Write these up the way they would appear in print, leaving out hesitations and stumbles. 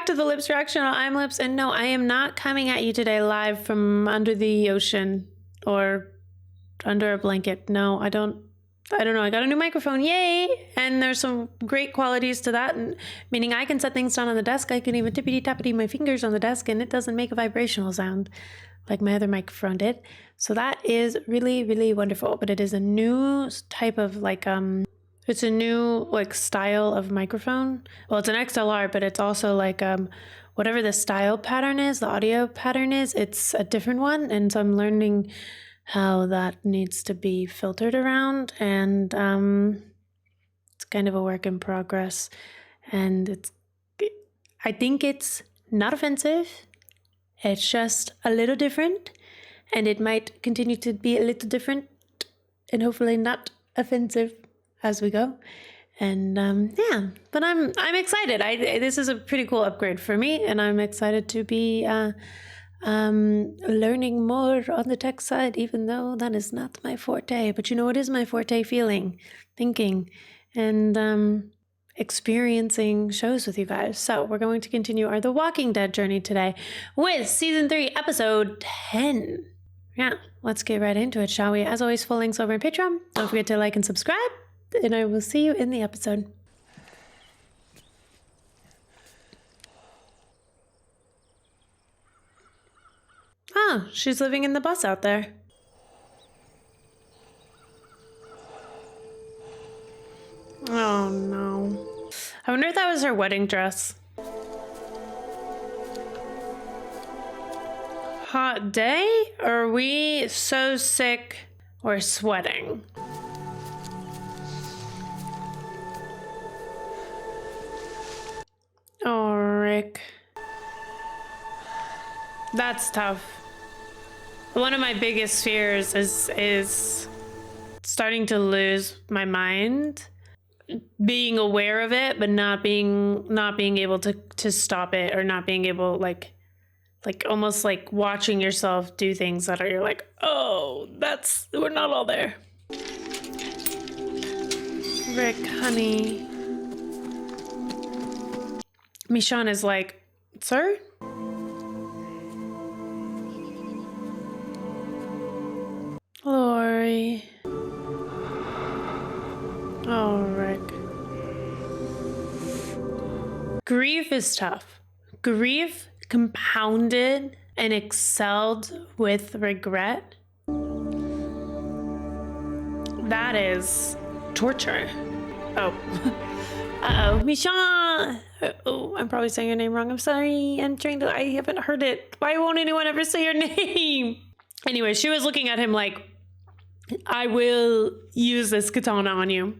back to the lips reaction on I'm Lips. And no, I am not coming at you today live from under the ocean or under a blanket. No, I don't know. I got a new microphone. Yay. And there's some great qualities to that. And meaning I can set things down on the desk. I can even tippity-tappity my fingers on the desk and it doesn't make a vibrational sound like my other microphone did. So that is really, really wonderful. But it is a new type of it's a new style of microphone. Well, it's an XLR, but it's also whatever the style pattern is, the audio pattern is, it's a different one. And so I'm learning how that needs to be filtered around. And it's kind of a work in progress. And I think it's not offensive. It's just a little different. And it might continue to be a little different and hopefully not offensive as we go. And but I'm excited. This is a pretty cool upgrade for me, and I'm excited to be learning more on the tech side, even though that is not my forte. But it is my forte: thinking, and experiencing shows with you guys. So we're going to continue our The Walking Dead journey today with season 3, episode 10. Yeah, let's get right into it, shall we? As always, full links over in Patreon. Don't forget to like and subscribe. And I will see you in the episode. Oh, she's living in the bus out there. Oh, no. I wonder if that was her wedding dress. Hot day? Are we so sick or sweating? Oh, Rick. That's tough. One of my biggest fears is starting to lose my mind, being aware of it, but not being able to stop it, or not being able almost watching yourself do things that you're like, oh, we're not all there. Rick, honey. Michonne is like, sir? Lori. Oh, Rick. Grief is tough. Grief compounded and excelled with regret. That is torture. Oh. Uh-oh. Michonne! Oh, I'm probably saying your name wrong. I'm sorry. I haven't heard it. Why won't anyone ever say your name? Anyway, she was looking at him like, I will use this katana on you.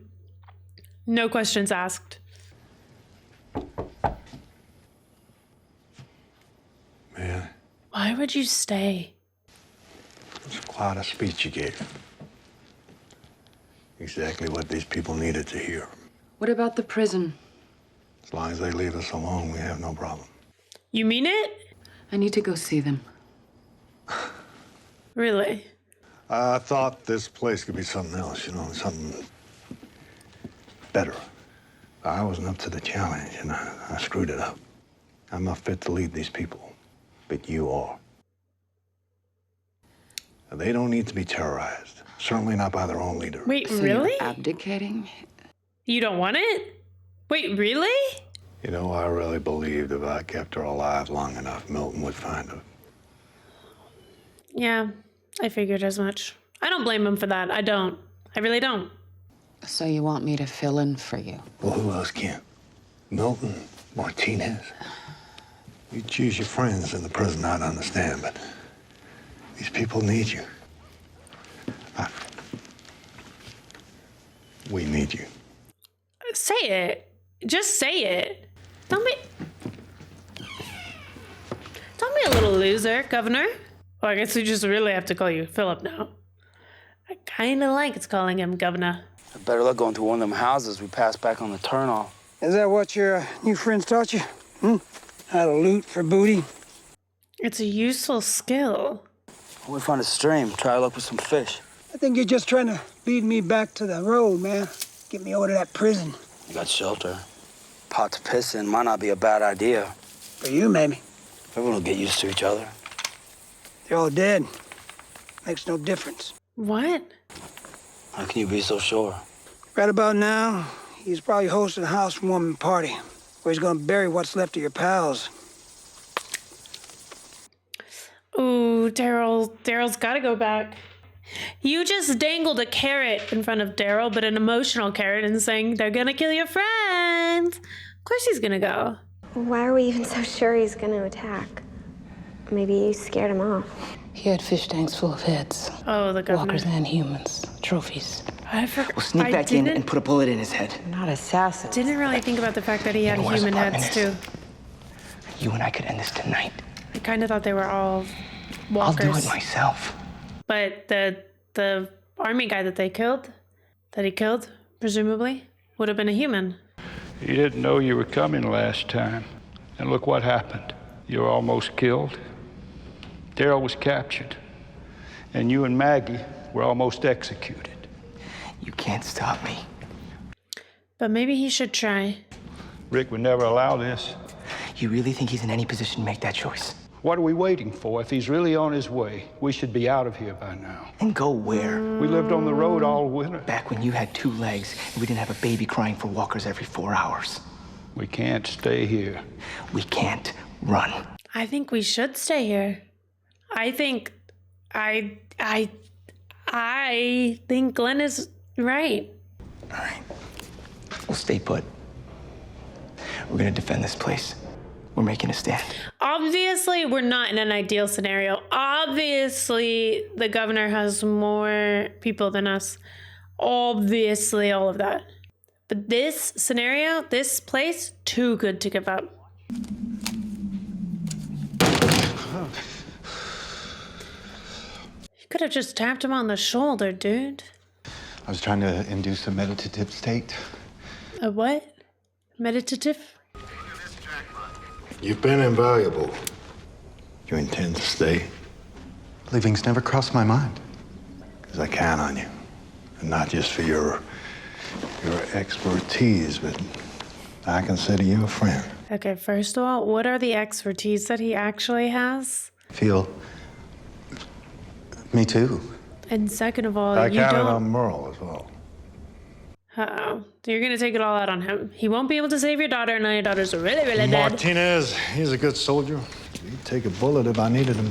No questions asked. Man. Why would you stay? It's quite a speech you gave. Exactly what these people needed to hear. What about the prison? As long as they leave us alone, we have no problem. You mean it? I need to go see them. Really? I thought this place could be something else, something better. I wasn't up to the challenge, and I screwed it up. I'm not fit to lead these people, but you are. They don't need to be terrorized, certainly not by their own leader. Wait, So really? you're abdicating? You don't want it? Wait, really? I really believed if I kept her alive long enough, Milton would find her. Yeah, I figured as much. I don't blame him for that. I don't. I really don't. So you want me to fill in for you? Well, who else can? Milton, Martinez. You choose your friends in the prison, I'd understand, but these people need you. We need you. Say it. Just say it. Don't be a little loser, Governor. Well, I guess we just really have to call you Philip now. I kind of like it's calling him Governor. Better luck going through one of them houses we passed back on the turnoff. Is that what your new friends taught you? How to loot for booty? It's a useful skill. We found a stream. Try luck with some fish. I think you're just trying to lead me back to the road, man. Get me over to that prison. You got shelter. Pot to piss in might not be a bad idea. For you, maybe. Everyone will get used to each other. They're all dead. Makes no difference. What? How can you be so sure? Right about now, he's probably hosting a housewarming party where he's gonna bury what's left of your pals. Ooh, Daryl's gotta go back. You just dangled a carrot in front of Daryl, but an emotional carrot, and saying they're gonna kill your friends. Of course he's gonna go. Why are we even so sure he's going to attack? Maybe you scared him off. He had fish tanks full of heads. Oh, the governor. Walkers and humans. Trophies. I forgot. We'll sneak back in and put a bullet in his head. Not assassins. Didn't really think about the fact that he had You know where his human heads apartment too. You and I could end this tonight. I kind of thought they were all I'll walkers. do it myself. But the army guy that he killed, presumably, would have been a human. You didn't know you were coming last time. And look what happened. You were almost killed. Daryl was captured. And you and Maggie were almost executed. You can't stop me. But maybe he should try. Rick would never allow this. You really think he's in any position to make that choice? What are we waiting for? If he's really on his way, we should be out of here by now. And go where? We lived on the road all winter. Back when you had 2 legs and we didn't have a baby crying for walkers every 4 hours. We can't stay here. We can't run. I think we should stay here. I think Glenn is right. All right. We'll stay put. We're gonna defend this place. We're making a stand. Obviously, we're not in an ideal scenario. Obviously, the governor has more people than us. Obviously, all of that. But this scenario, this place, too good to give up. You could have just tapped him on the shoulder, dude. I was trying to induce a meditative state. A what? Meditative? You've been invaluable. You intend to stay? Leaving's never crossed my mind. Because I count on you. And not just for your expertise, but I consider you a friend. Okay, first of all, what are the expertise that he actually has? Me too. And second of all, I you counted don't... on Merle as well. Uh-oh. You're going to take it all out on him. He won't be able to save your daughter, and now your daughter's really, really dead. Martinez, he's a good soldier. He'd take a bullet if I needed him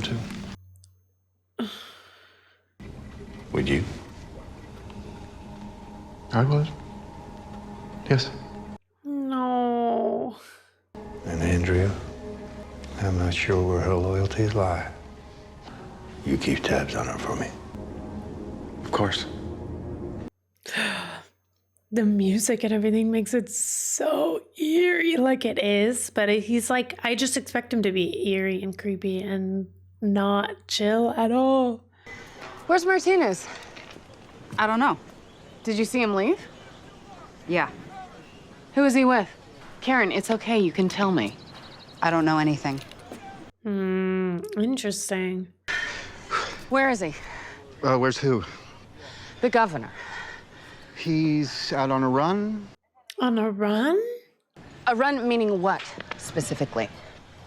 to. Would you? I would. Yes. No. And Andrea, I'm not sure where her loyalties lie. You keep tabs on her for me. Of course. The music and everything makes it so eerie, like it is. But he's like, I just expect him to be eerie and creepy and not chill at all. Where's Martinez? I don't know. Did you see him leave? Yeah, Who is he with? Karen, it's okay. You can tell me. I don't know anything. Interesting. Where is he? Where's who? The governor. He's out on a run. On a run? A run meaning what, specifically?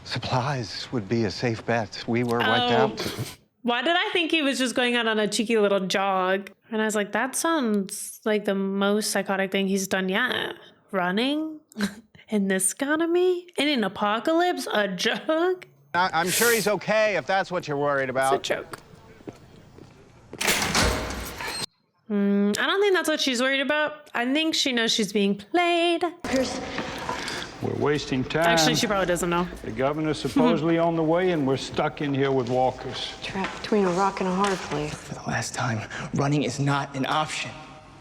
Supplies would be a safe bet. We were wiped out. Why did I think he was just going out on a cheeky little jog? And I was like, that sounds like the most psychotic thing he's done yet. Running? In this economy? In an apocalypse? A jog? I'm sure he's okay if that's what you're worried about. It's a joke. I don't think that's what she's worried about. I think she knows she's being played. We're wasting time. Actually, she probably doesn't know. The governor's supposedly on the way, and we're stuck in here with walkers. Trapped between a rock and a hard place. For the last time, running is not an option.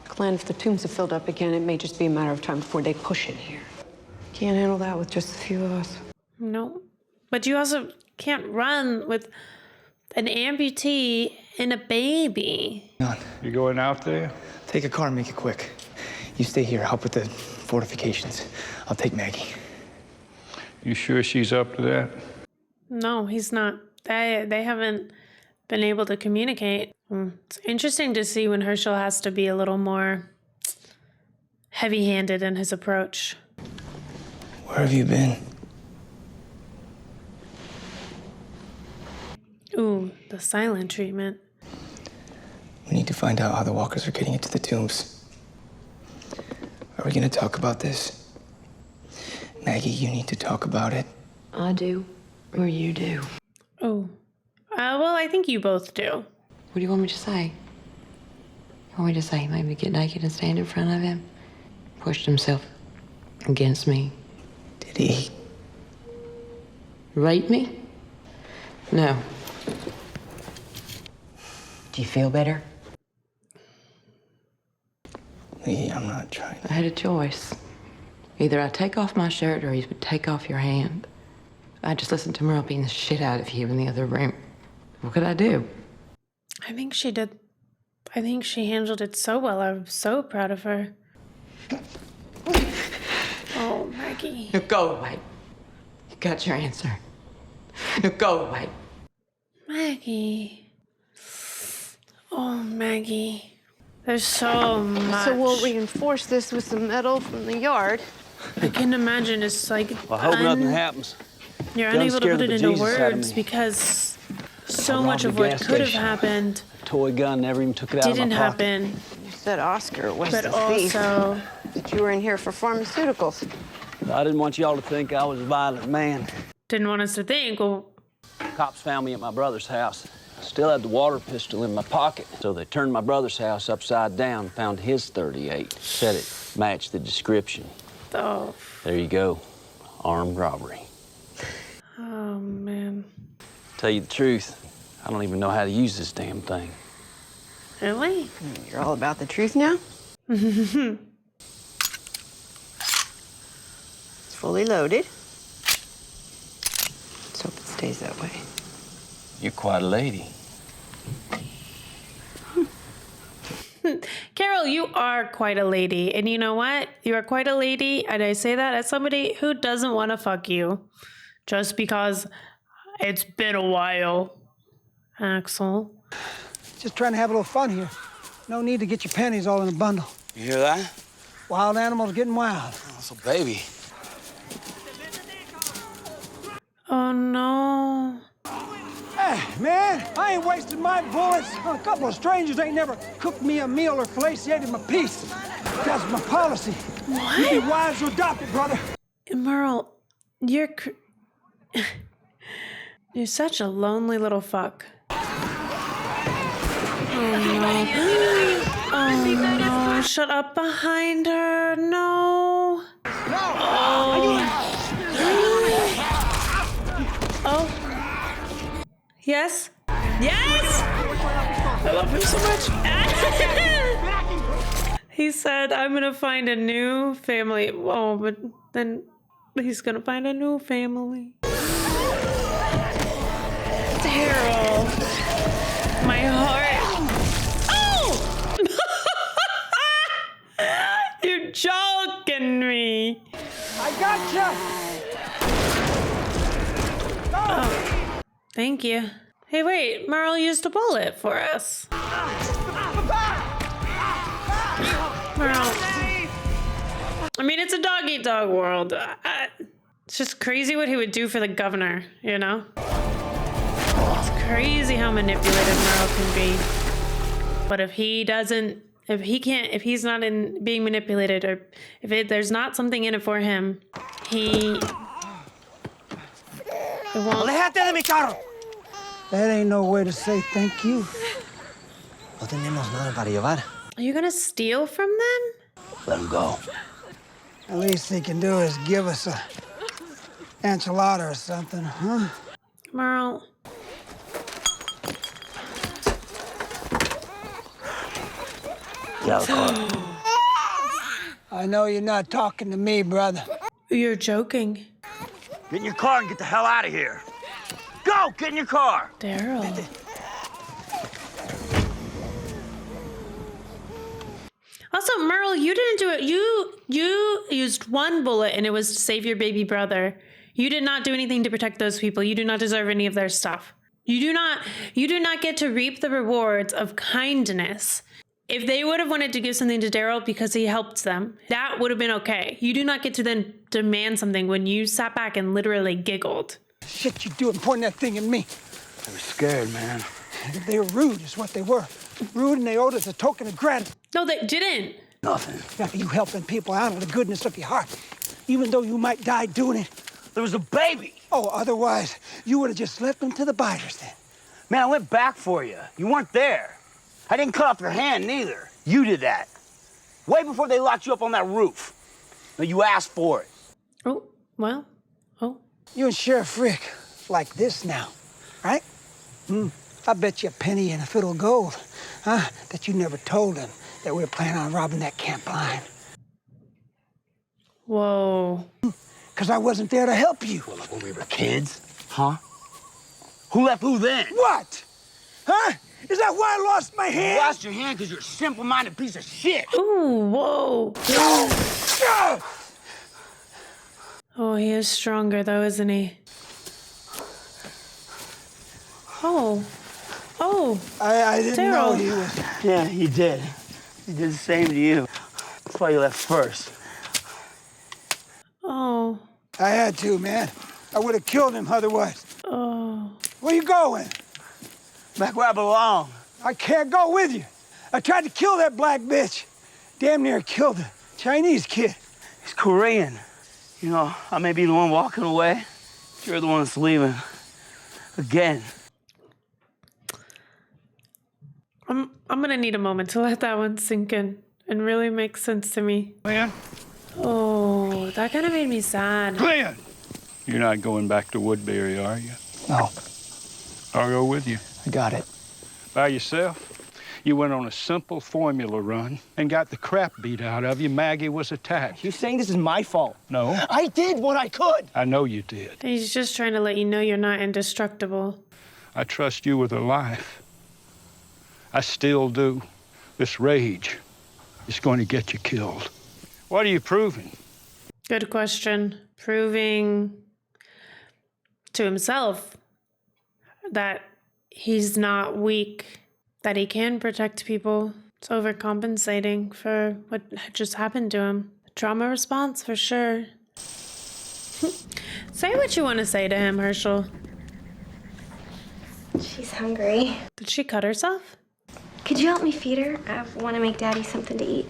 Glenn, if the tombs have filled up again, it may just be a matter of time before they push in here. Can't handle that with just a few of us. No. But you also can't run with an amputee and a baby. None. You going out there? Take a car and make it quick. You stay here, help with the fortifications. I'll take Maggie. You sure she's up to that? No, he's not. They haven't been able to communicate. It's interesting to see when Herschel has to be a little more heavy-handed in his approach. Where have you been? The silent treatment. We need to find out how the walkers are getting into the tombs. Are we gonna talk about this? Maggie, you need to talk about it. I do, or you do. Oh. Well, I think you both do. What do you want me to say? You want me to say he made me get naked and stand in front of him? Pushed himself against me. Did he? Rape me? No. Do you feel better? Lee, I'm not trying. I had a choice. Either I take off my shirt or he would take off your hand. I just listened to Merle beating the shit out of you in the other room. What could I do? I think she did. I think she handled it so well. I'm so proud of her. Oh, Maggie. Now go away. You got your answer. Now go away. Maggie. Oh, Maggie. There's so much. So we'll reinforce this with some metal from the yard. I can imagine it's like. I hope nothing happens. You're Done unable to scared put the it into bejesus out of words me. because so I much robbed of a what gas could have station. happened Toy gun, never even took it out didn't of my pocket. happen. You said Oscar was But the thief. also, That you were in here for pharmaceuticals. I didn't want y'all to think I was a violent man. didn't want us to think, well, Cops found me at my brother's house. Still had the water pistol in my pocket. So they turned my brother's house upside down, found his .38. Said it matched the description. oh, There you go. Armed robbery. oh man. Tell you the truth, I don't even know how to use this damn thing. Really? You're all about the truth now? It's fully loaded. Let's hope it stays that way. You're quite a lady. Carol, you are quite a lady. And you know what? You are quite a lady. And I say that as somebody who doesn't want to fuck you. Just because it's been a while. Axel. Just trying to have a little fun here. No need to get your panties all in a bundle. You hear that? Wild animals getting wild. Oh, it's a baby. Oh no. Hey, man, I ain't wasting my bullets. A couple of strangers ain't never cooked me a meal or fellatiated my piece. That's my policy. What? You be wise to adopt it, brother. Merle, you're you're such a lonely little fuck. Oh no. Oh no. Shut up behind her. No. Oh. Yes. Yes. I love him so much. He said, I'm going to find a new family. Oh, but then he's going to find a new family. Daryl. My heart. Oh! You're joking me. I gotcha. Oh, thank you. Hey, wait. Merle used a bullet for us. Merle. I mean, it's a dog-eat-dog world. It's just crazy what he would do for the governor, you know? It's crazy how manipulative Merle can be. But if he doesn't, if he's not in being manipulated, or if there's not something in it for him, it won't. That ain't no way to say thank you. No tenemos nada para llevar. Are you gonna steal from them? Let him go. The least he can do is give us a enchilada or something, huh? Merle. Get out of the car. I know you're not talking to me, brother. You're joking. Get in your car and get the hell out of here. Go! Get in your car! Daryl. Also, Merle, you didn't do it. You used one bullet and it was to save your baby brother. You did not do anything to protect those people. You do not deserve any of their stuff. You do not get to reap the rewards of kindness. If they would have wanted to give something to Daryl because he helped them, that would have been okay. You do not get to then demand something when you sat back and literally giggled. Shit you doing pointing that thing at me. They were scared, man. They were rude, is what they were. Rude, and they owed us a token of gratitude. No, they didn't. Nothing. Yeah, you helping people out of the goodness of your heart, even though you might die doing it. There was a baby. Oh, otherwise, you would have just left them to the biters then. Man, I went back for you. You weren't there. I didn't cut off your hand, neither. You did that. Way before they locked you up on that roof. Now, you asked for it. Oh, well, oh. You and Sheriff Rick like this now, right? I bet you a penny and a fiddle of gold, huh? That you never told him that we were planning on robbing that camp line. Whoa. Because I wasn't there to help you. Well, like when we were kids, huh? Who left who then? What? Huh? Is that why I lost my hand? You lost your hand because you're a simple-minded piece of shit. Ooh, whoa. Oh, he is stronger, though, isn't he? Oh. Oh. I didn't know Daryl. he was. Yeah, he did. He did the same to you. That's why you left first. Oh. I had to, man. I would have killed him otherwise. Oh. Where you going? Back where I belong. I can't go with you. I tried to kill that black bitch. Damn near killed the Chinese kid. He's Korean. You know, I may be the one walking away. You're the one that's leaving. Again. I'm gonna need a moment to let that one sink in and really make sense to me. Glenn? Oh, that kind of made me sad. Glenn! You're not going back to Woodbury, are you? No, I'll go with you. I got it. By yourself? You went on a simple formula run and got the crap beat out of you. Maggie was attacked. You're saying this is my fault? No. I did what I could. I know you did. He's just trying to let you know you're not indestructible. I trust you with a life. I still do. This rage is going to get you killed. What are you proving? Good question. Proving to himself that he's not weak, that he can protect people. It's overcompensating for what just happened to him. Trauma response for sure. Say what you want to say to him, Herschel. She's hungry. Did she cut herself? Could you help me feed her? I want to make Daddy something to eat.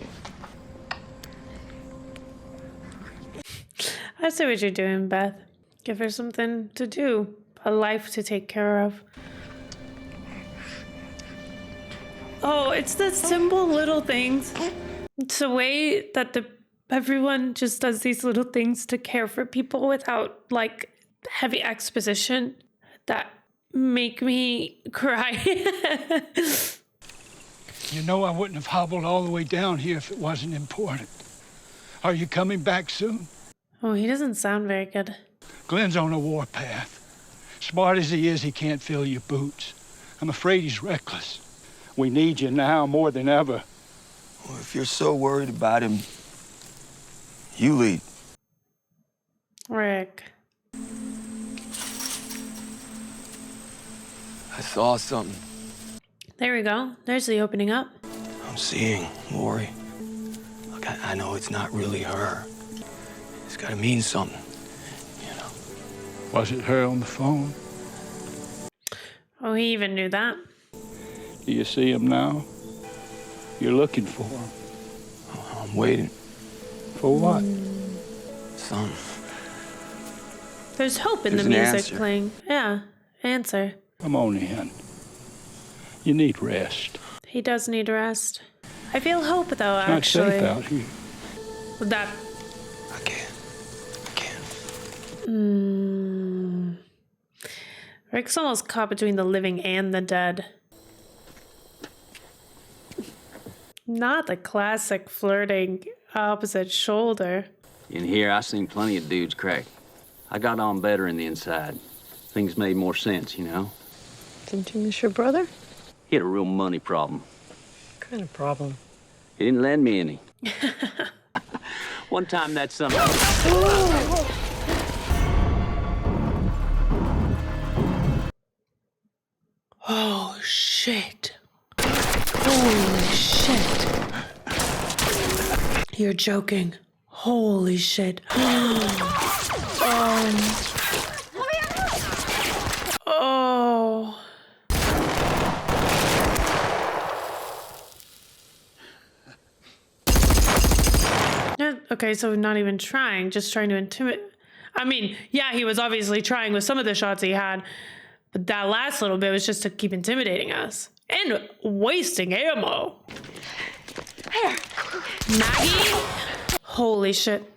I see what you're doing, Beth. Give her something to do. A life to take care of. Oh, it's the simple little things. It's the way that everyone just does these little things to care for people without, like, heavy exposition that make me cry. You know I wouldn't have hobbled all the way down here if it wasn't important. Are you coming back soon? Oh, he doesn't sound very good. Glenn's on a warpath. Smart as he is, he can't fill your boots. I'm afraid he's reckless. We need you now more than ever. Well, if you're so worried about him, you lead. Rick. I saw something. There we go. There's the opening up. I'm seeing Lori. Look, I know it's not really her. It's got to mean something, you know. Was it her on the phone? Oh, he even knew that. Do you see him now? You're looking for him. I'm waiting. For what? Something. There's hope in There's the an music answer. playing. Yeah, answer. Come on in. You need rest. He does need rest. I feel hope, though, It's not actually. safe out here. With that. I can't. Rick's almost caught between the living and the dead. Not the classic flirting opposite shoulder. In here, I seen plenty of dudes crack. I got on better in the inside. Things made more sense, you know? Didn't you miss your brother? He had a real money problem. What kind of problem? He didn't lend me any. One time that son of Oh, shit. Holy shit. You're joking. Holy shit. Oh. Okay, so not even trying, just trying to intimidate. I mean, yeah, he was obviously trying with some of the shots he had, but that last little bit was just to keep intimidating us and wasting ammo. Here. Maggie? Holy shit.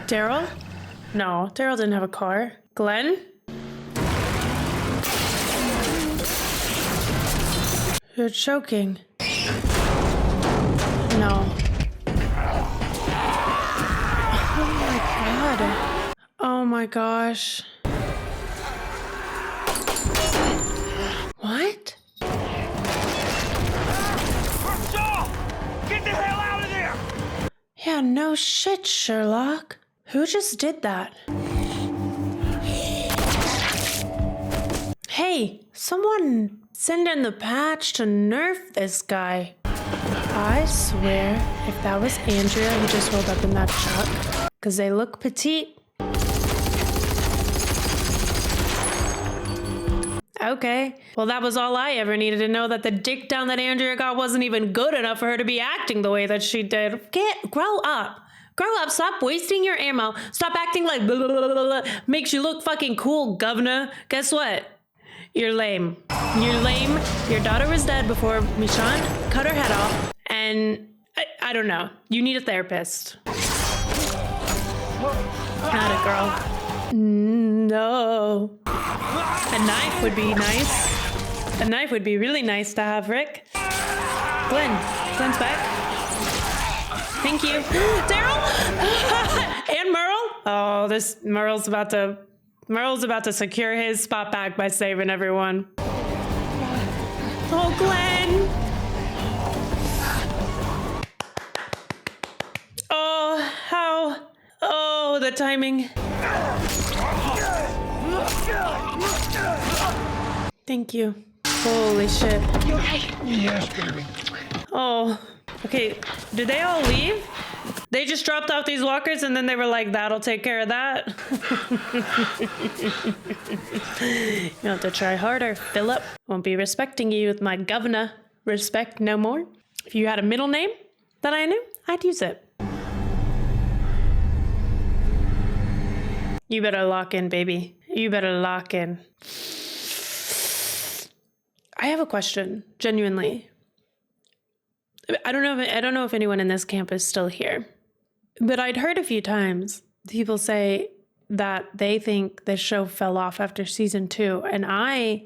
Daryl? No, Daryl didn't have a car. Glenn? You're choking. No. Oh my god. Oh my gosh. What? Get the hell out of there! Yeah, no shit, Sherlock. Who just did that? Hey, someone send in the patch to nerf this guy. I swear, if that was Andrea who just rolled up in that truck, because they look petite. Okay, well that was all I ever needed to know, that the dick down that Andrea got wasn't even good enough for her to be acting the way that she did. Grow up. Grow up, stop wasting your ammo. Stop acting like blah, blah, blah, blah, blah. Makes you look fucking cool, governor. Guess what? You're lame. You're lame. Your daughter was dead before Michonne cut her head off. And I don't know. You need a therapist. Not a girl. No. A knife would be nice. A knife would be really nice to have, Rick. Glenn's back. Thank you. Daryl? And Merle? Oh, Merle's about to secure his spot back by saving everyone. Oh, Glenn. Oh, the timing. Thank you. Holy shit. You okay? Yes, baby. Oh, okay. Did they all leave? They just dropped off these walkers and then they were like, that'll take care of that. You have to try harder, Philip. Won't be respecting you with my governor. Respect no more. If you had a middle name that I knew, I'd use it. You better lock in, baby. You better lock in. I have a question, genuinely. I don't know if anyone in this camp is still here, but I'd heard a few times people say that they think this show fell off after season 2, and I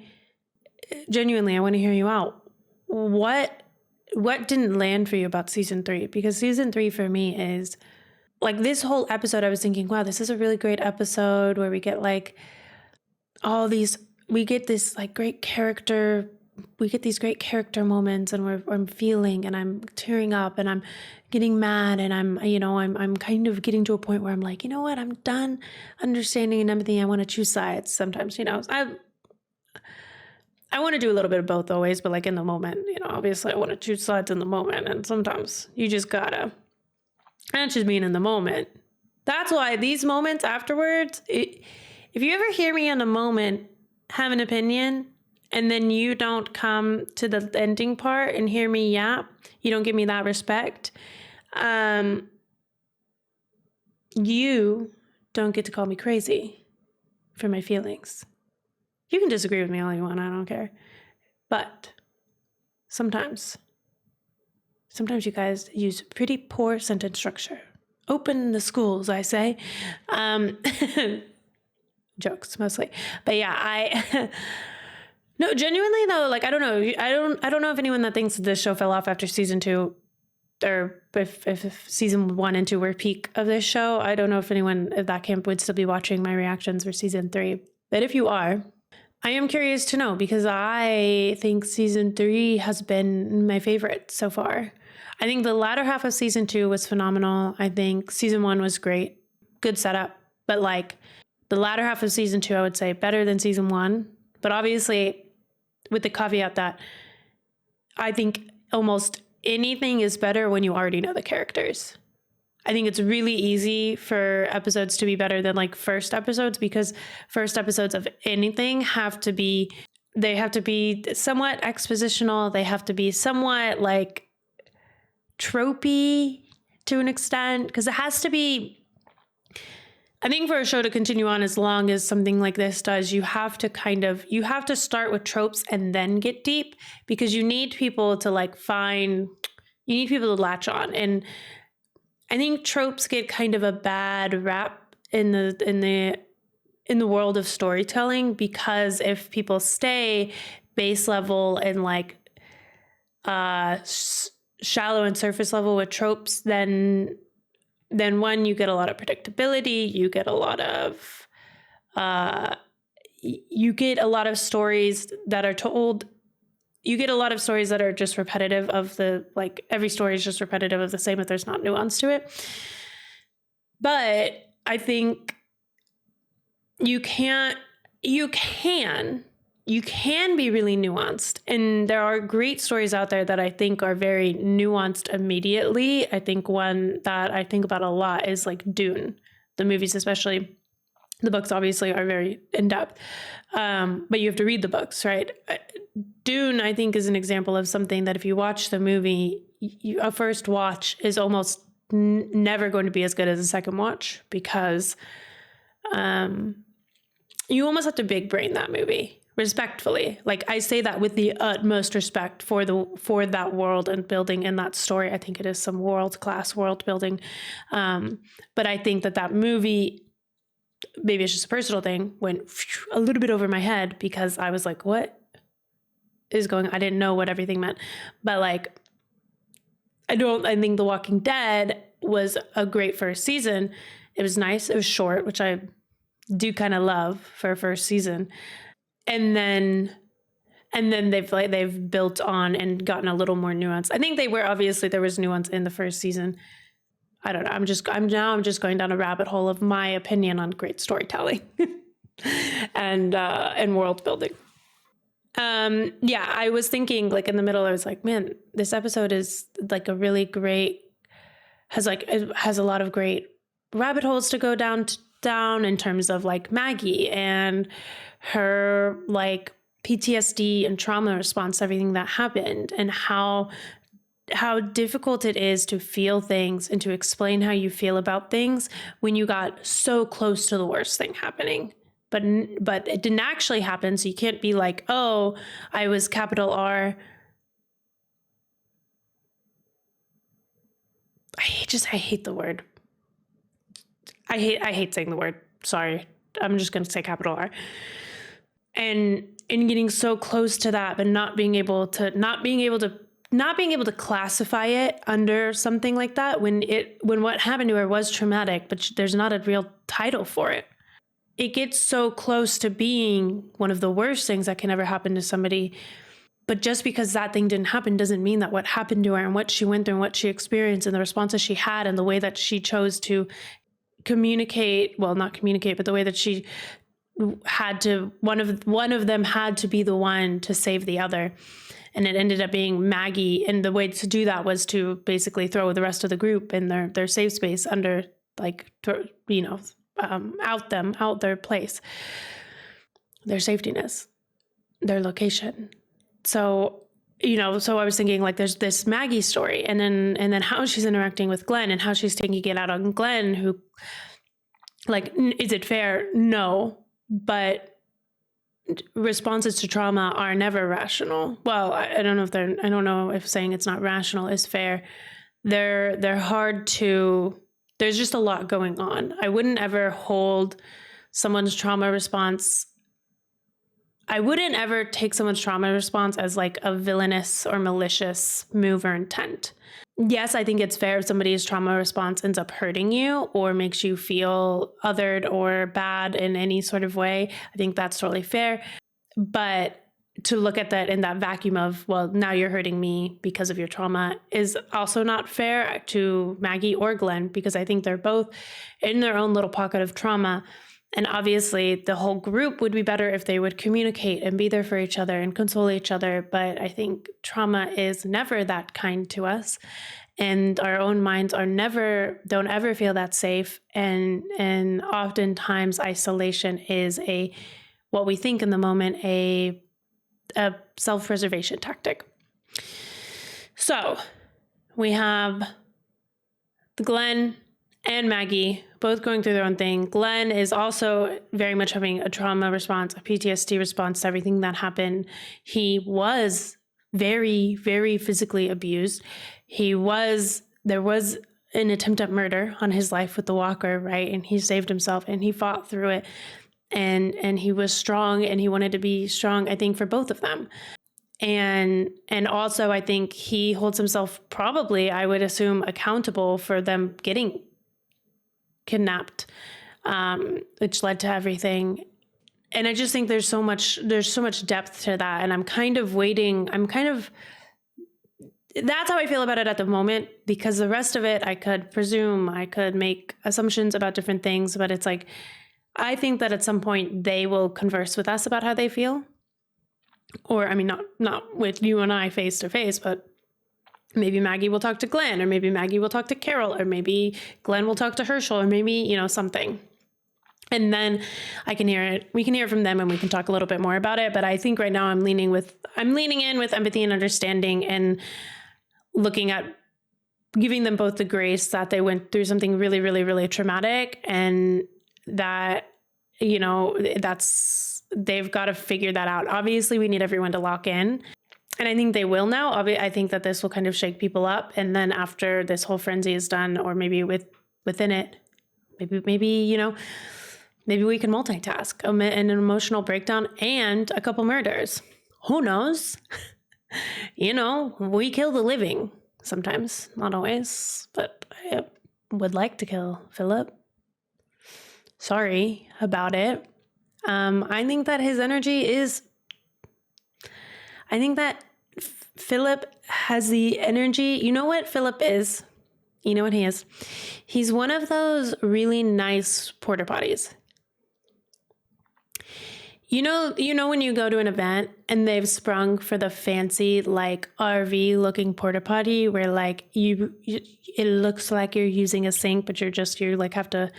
want to hear you out. What didn't land for you about season 3? Because season 3 for me is like this whole episode. I was thinking, wow, this is a really great episode where we get like all these, we get this like great character. We get these great character moments, and I'm feeling, and I'm tearing up, and I'm getting mad, and I'm kind of getting to a point where I'm like, you know what, I'm done understanding and empathy. I want to choose sides sometimes. I want to do a little bit of both always, but like in the moment, obviously I want to choose sides in the moment, and sometimes you just gotta. That's just being in the moment. That's why these moments afterwards, if you ever hear me in a moment have an opinion, and then you don't come to the ending part and hear me yap, you don't give me that respect, you don't get to call me crazy for my feelings. You can disagree with me all you want, I don't care. But sometimes you guys use pretty poor sentence structure. Open the schools, I say. Jokes mostly. But yeah, no, genuinely though, like I don't know if anyone that thinks this show fell off after season 2, or if season 1 and 2 were peak of this show. I don't know if anyone at that camp would still be watching my reactions for season 3. But if you are, I am curious to know, because I think season 3 has been my favorite so far. I think the latter half of season 2 was phenomenal. I think season 1 was great. Good setup. But like the latter half of season 2, I would say better than season 1. But obviously, with the caveat that I think almost anything is better when you already know the characters. I think it's really easy for episodes to be better than like first episodes, because first episodes of anything have to be somewhat expositional. They have to be somewhat like tropey to an extent, because it has to be, I think for a show to continue on as long as something like this does, you have to start with tropes and then get deep, because you need people to latch on. And I think tropes get kind of a bad rap in the world of storytelling, because if people stay base level and like shallow and surface level with tropes, then one, you get a lot of predictability, you get a lot of stories that are told, you get a lot of stories that are just repetitive of every story is just repetitive of the same, if there's not nuance to it. But I think you can be really nuanced. And there are great stories out there that I think are very nuanced immediately. I think one that I think about a lot is like Dune. The movies, especially. The books obviously are very in-depth. But you have to read the books, right? Dune, I think, is an example of something that if you watch the movie, a first watch is almost never going to be as good as a second watch, because you almost have to big brain that movie. Respectfully, like I say that with the utmost respect for that world and building in that story. I think it is some world-class world building, but I think that movie, maybe it's just a personal thing, went a little bit over my head, because I was like, what is going on? I didn't know what everything meant. But like, I think The Walking Dead was a great first season. It was nice. It was short, which I do kind of love for a first season. And then they've built on and gotten a little more nuance. I think there was nuance in the first season. I don't know. I'm just going down a rabbit hole of my opinion on great storytelling and world building. I was thinking, like, in the middle, I was like, man, this episode is like a really great, it has a lot of great rabbit holes to go down in terms of like Maggie and her like PTSD and trauma response to everything that happened, and how difficult it is to feel things and to explain how you feel about things when you got so close to the worst thing happening. But it didn't actually happen, so you can't be like, oh, I was capital R. I hate the word. I hate saying the word. Sorry. I'm just going to say capital R. And getting so close to that, but not being able to classify it under something like that when what happened to her was traumatic, but there's not a real title for it. It gets so close to being one of the worst things that can ever happen to somebody. But just because that thing didn't happen doesn't mean that what happened to her and what she went through and what she experienced and the responses she had and the way that she chose to communicate, well, not communicate, but the way that she had to, one of them had to be the one to save the other. And it ended up being Maggie. And the way to do that was to basically throw the rest of the group in their safe space under, like, out their place, their safetyness, their location. So, so I was thinking, like, there's this Maggie story, and then how she's interacting with Glenn and how she's taking it out on Glenn, who, like, is it fair? No, but responses to trauma are never rational. Well, I don't know if saying it's not rational is fair. They're hard to, there's just a lot going on. I wouldn't ever hold someone's trauma response. I wouldn't ever take someone's trauma response as like a villainous or malicious move or intent. Yes, I think it's fair if somebody's trauma response ends up hurting you or makes you feel othered or bad in any sort of way. I think that's totally fair. But to look at that in that vacuum of, well, now you're hurting me because of your trauma is also not fair to Maggie or Glenn, because I think they're both in their own little pocket of trauma. And obviously the whole group would be better if they would communicate and be there for each other and console each other. But I think trauma is never that kind to us. And our own minds don't ever feel that safe. And oftentimes isolation is what we think in the moment, a self-preservation tactic. So we have Glenn and Maggie both going through their own thing. Glenn is also very much having a trauma response, a PTSD response to everything that happened. He was very, very physically abused. There was an attempt at murder on his life with the walker, right? And he saved himself and he fought through it. And he was strong and he wanted to be strong, I think, for both of them. And also I think he holds himself probably, I would assume, accountable for them getting kidnapped, which led to everything. And I just think there's so much depth to that. And I'm kind of waiting. That's how I feel about it at the moment, because the rest of it, I could presume, I could make assumptions about different things, but it's like, I think that at some point they will converse with us about how they feel. Or, I mean, not with you and I face to face, but maybe Maggie will talk to Glenn, or maybe Maggie will talk to Carol, or maybe Glenn will talk to Herschel, or maybe, something. And then we can hear it from them and we can talk a little bit more about it. But I think right now I'm leaning in with empathy and understanding and looking at giving them both the grace that they went through something really, really, really traumatic, and that, they've got to figure that out. Obviously, we need everyone to lock in. And I think they will now. I think that this will kind of shake people up. And then after this whole frenzy is done, or maybe within it, maybe we can multitask an emotional breakdown and a couple murders. Who knows? We kill the living sometimes, not always, but I would like to kill Philip. Sorry about it. I think that his energy is, I think that Philip has the energy. You know what Philip is? You know what he is? He's one of those really nice porta potties. You know when you go to an event and they've sprung for the fancy like RV looking porta potty where like it looks like you're using a sink, but you're like have to,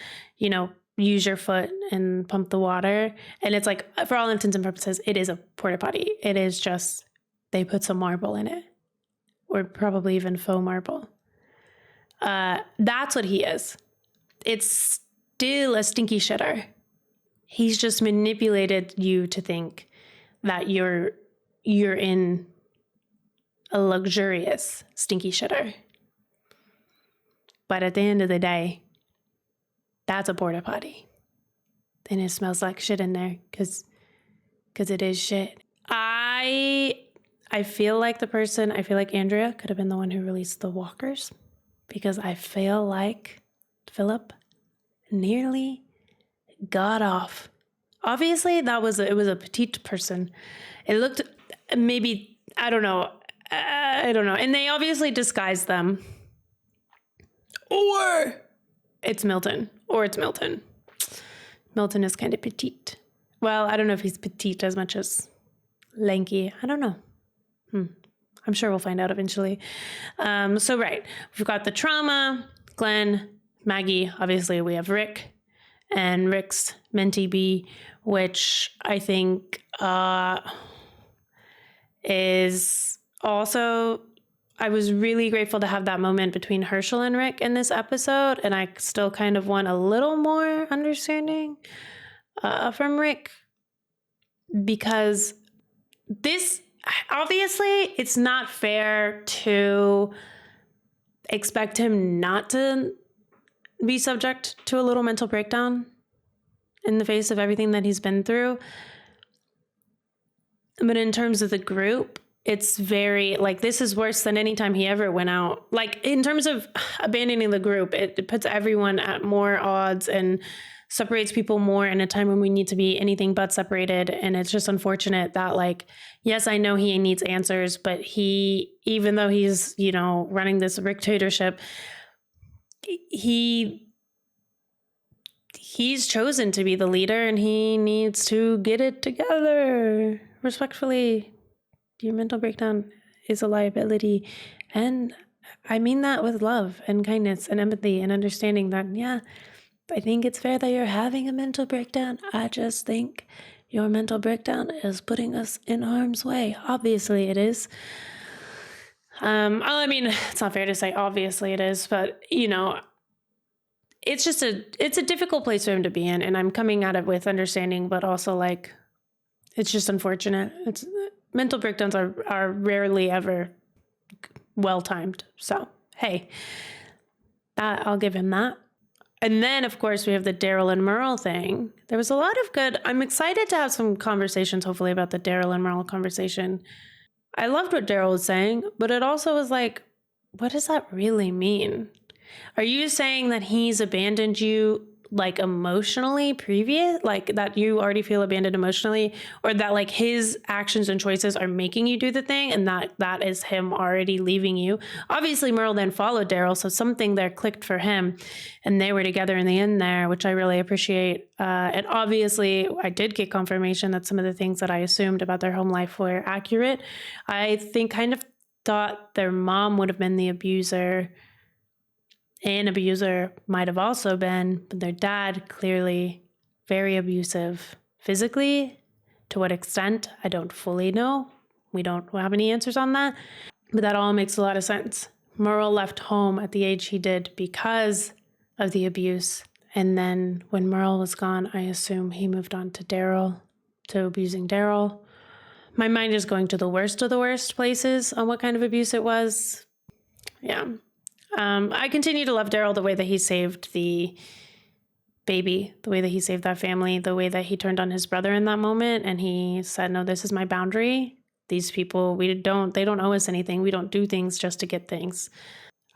use your foot and pump the water. And it's like, for all intents and purposes, it is a porta potty. It is just, they put some marble in it, or probably even faux marble. That's what he is. It's still a stinky shitter. He's just manipulated you to think that you're in a luxurious stinky shitter. But at the end of the day, that's a porta potty. And it smells like shit in there because it is shit. I feel like Andrea could have been the one who released the walkers, because I feel like Philip nearly got off. Obviously, it was a petite person. It looked, maybe, I don't know. And they obviously disguised them. Or it's Milton. Milton is kind of petite. Well, I don't know if he's petite as much as lanky. I don't know. I'm sure we'll find out eventually. So right, we've got the trauma, Glenn, Maggie. Obviously, we have Rick and Rick's mentee B, which I think is also, I was really grateful to have that moment between Herschel and Rick in this episode, and I still kind of want a little more understanding from Rick, because this, obviously, it's not fair to expect him not to be subject to a little mental breakdown in the face of everything that he's been through. But in terms of the group, it's very, like, this is worse than any time he ever went out. Like, in terms of abandoning the group, it puts everyone at more odds and separates people more in a time when we need to be anything but separated. And it's just unfortunate that, like, yes, I know he needs answers, but even though he's, running this dictatorship, he's chosen to be the leader, and he needs to get it together. Respectfully, your mental breakdown is a liability. And I mean that with love and kindness and empathy and understanding that, yeah, I think it's fair that you're having a mental breakdown. I just think your mental breakdown is putting us in harm's way. Obviously it is. I mean, it's not fair to say, obviously it is, but you know, it's a difficult place for him to be in, and I'm coming at it with understanding, but also like, it's just unfortunate. Mental breakdowns are rarely ever well-timed. So, hey, I'll give him that. And then, of course, we have the Daryl and Merle thing. There was a lot of good. I'm excited to have some conversations, hopefully, about the Daryl and Merle conversation. I loved what Daryl was saying, but it also was like, what does that really mean? Are you saying that he's abandoned you, like, emotionally like that you already feel abandoned emotionally, or that like his actions and choices are making you do the thing, and that is him already leaving you? Obviously, Merle then followed Daryl, so something there clicked for him, and they were together in the end there, which I really appreciate. And obviously, I did get confirmation that some of the things that I assumed about their home life were accurate. I think kind of thought their mom would have been the abuser. An abuser might have also been, but their dad clearly very abusive physically. To what extent, I don't fully know. We don't have any answers on that, but that all makes a lot of sense. Merle left home at the age he did because of the abuse. And then when Merle was gone, I assume he moved on to Daryl, to abusing Daryl. My mind is going to the worst of the worst places on what kind of abuse it was. Yeah. I continue to love Daryl, the way that he saved the baby, the way that he saved that family, the way that he turned on his brother in that moment. And he said, no, this is my boundary. These people, they don't owe us anything. We don't do things just to get things.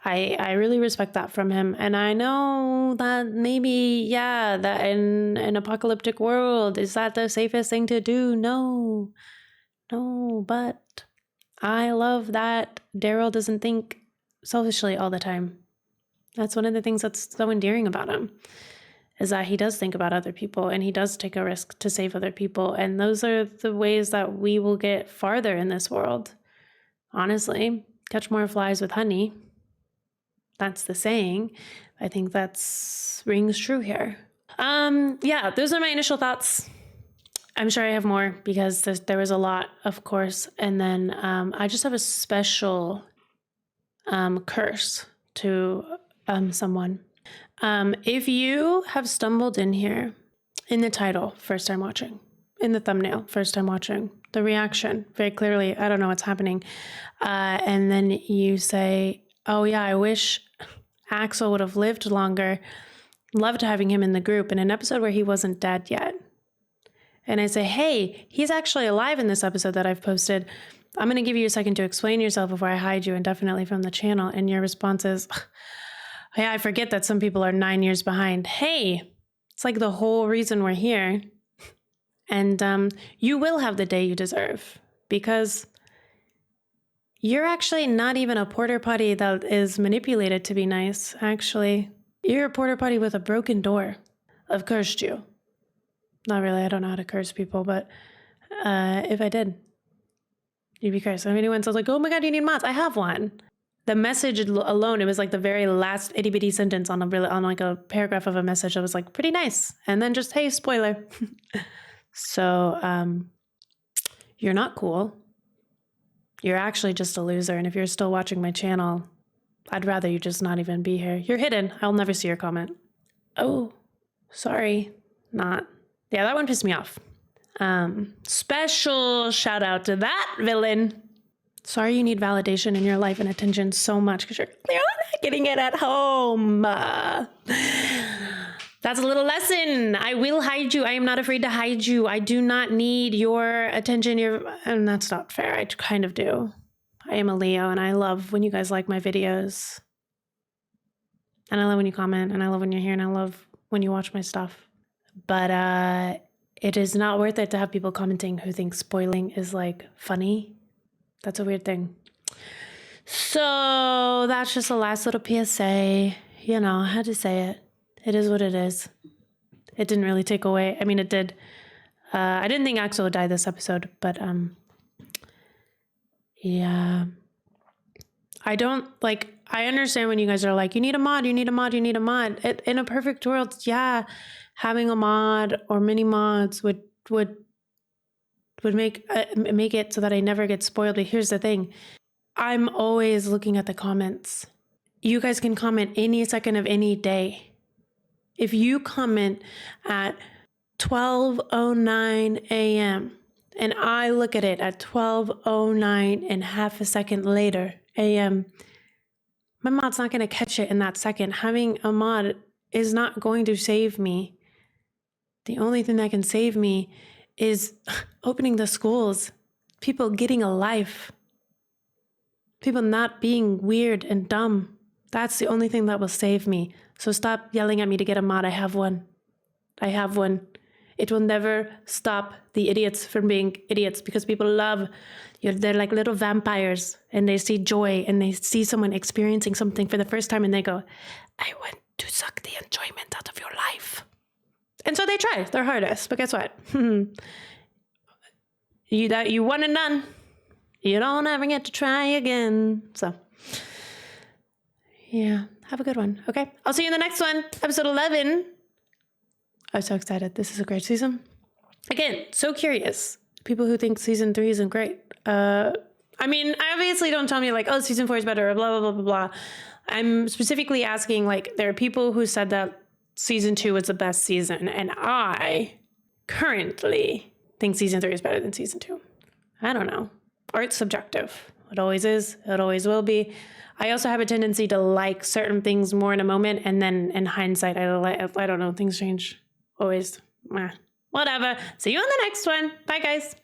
I really respect that from him. And I know that maybe, yeah, that in an apocalyptic world, is that the safest thing to do? No, but I love that Daryl doesn't think selfishly all the time. That's one of the things that's so endearing about him, is that he does think about other people and he does take a risk to save other people. And those are the ways that we will get farther in this world. Honestly, catch more flies with honey. That's the saying. I think that's rings true here. Yeah, those are my initial thoughts. I'm sure I have more because there was a lot, of course. And then I just have a special curse to someone. If you have stumbled in here in the title, first time watching, in the thumbnail, first time watching, the reaction, very clearly, I don't know what's happening. And then you say, oh yeah, I wish Axel would have lived longer. Loved having him in the group in an episode where he wasn't dead yet. And I say, hey, he's actually alive in this episode that I've posted. I'm going to give you a second to explain yourself before I hide you indefinitely from the channel. And your response is, yeah, I forget that some people are 9 years behind. Hey, it's like the whole reason we're here. And you will have the day you deserve, because you're actually not even a porta potty that is manipulated to be nice. Actually, you're a porta potty with a broken door. I've cursed you. Not really. I don't know how to curse people, but if I did, you'd be cursed. If anyone says like, oh my God, you need mods, I have one. The message alone, it was like the very last itty bitty sentence on like a paragraph of a message that was like pretty nice. And then just, hey, spoiler. So you're not cool. You're actually just a loser. And if you're still watching my channel, I'd rather you just not even be here. You're hidden. I'll never see your comment. Oh, sorry. Not. Yeah, that one pissed me off. Special shout out to that villain. Sorry you need validation in your life and attention so much because you're clearly not getting it at home. That's a little lesson. I will hide you. I am not afraid to hide you. I do not need your attention. And that's not fair. I kind of do. I am a Leo and I love when you guys like my videos. And I love when you comment, and I love when you're here, and I love when you watch my stuff. But it is not worth it to have people commenting who think spoiling is like funny. That's a weird thing. So that's just a last little PSA. You know, I had to say it. It is what it is. It didn't really take away. I mean, it did. I didn't think Axel would die this episode, but yeah. I understand when you guys are like, you need a mod, you need a mod, you need a mod. In a perfect world, yeah, having a mod or mini mods would make it so that I never get spoiled. But here's the thing. I'm always looking at the comments. You guys can comment any second of any day. If you comment at 12:09 a.m. and I look at it at 12:09 and half a second later a.m., my mod's not going to catch it in that second. Having a mod is not going to save me. The only thing that can save me is opening the schools, people getting a life, people not being weird and dumb. That's the only thing that will save me. So stop yelling at me to get a mod. I have one. I have one. It will never stop the idiots from being idiots because people love, they're like little vampires and they see joy and they see someone experiencing something for the first time and they go, I want to suck the enjoyment out of your life. And so they try their hardest, but guess what? You one and done. You don't ever get to try again. So, yeah, have a good one, okay? I'll see you in the next one, episode 11. I'm so excited. This is a great season. Again, so curious. People who think season 3 isn't great. I mean, obviously don't tell me like, oh, season 4 is better, blah, blah, blah, blah, blah. I'm specifically asking, like, there are people who said that season 2 was the best season, and I currently think season 3 is better than season 2. I don't know. Art's subjective. It always is. It always will be. I also have a tendency to like certain things more in a moment, and then in hindsight, I don't know, things change. Always. Whatever. See you on the next one. Bye, guys.